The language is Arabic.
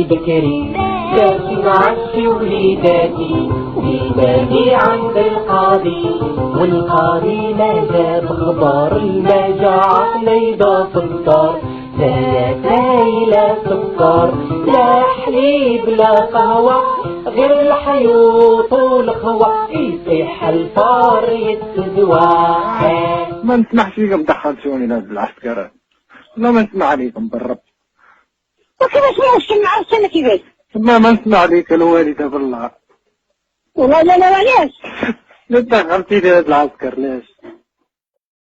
جاني بكري جاتي نعشي وليداتي عند القاضي، والقاضي ما جاب خبر ما جا عقليضة في الدار، لا سكر لا حليب لا قهوة غير الحيوط والخوة، يصيح الفار يتزوى. ما نسمعش فيكم دخلتوني ناس العسكرة، ما نسمع عليكم بالرب. وكيفاش ما نسمع السنة كيفاش؟ ما نسمع عليك الوالدة بالله. لا علاش؟ لا دخلتي ناس العسكر ليش؟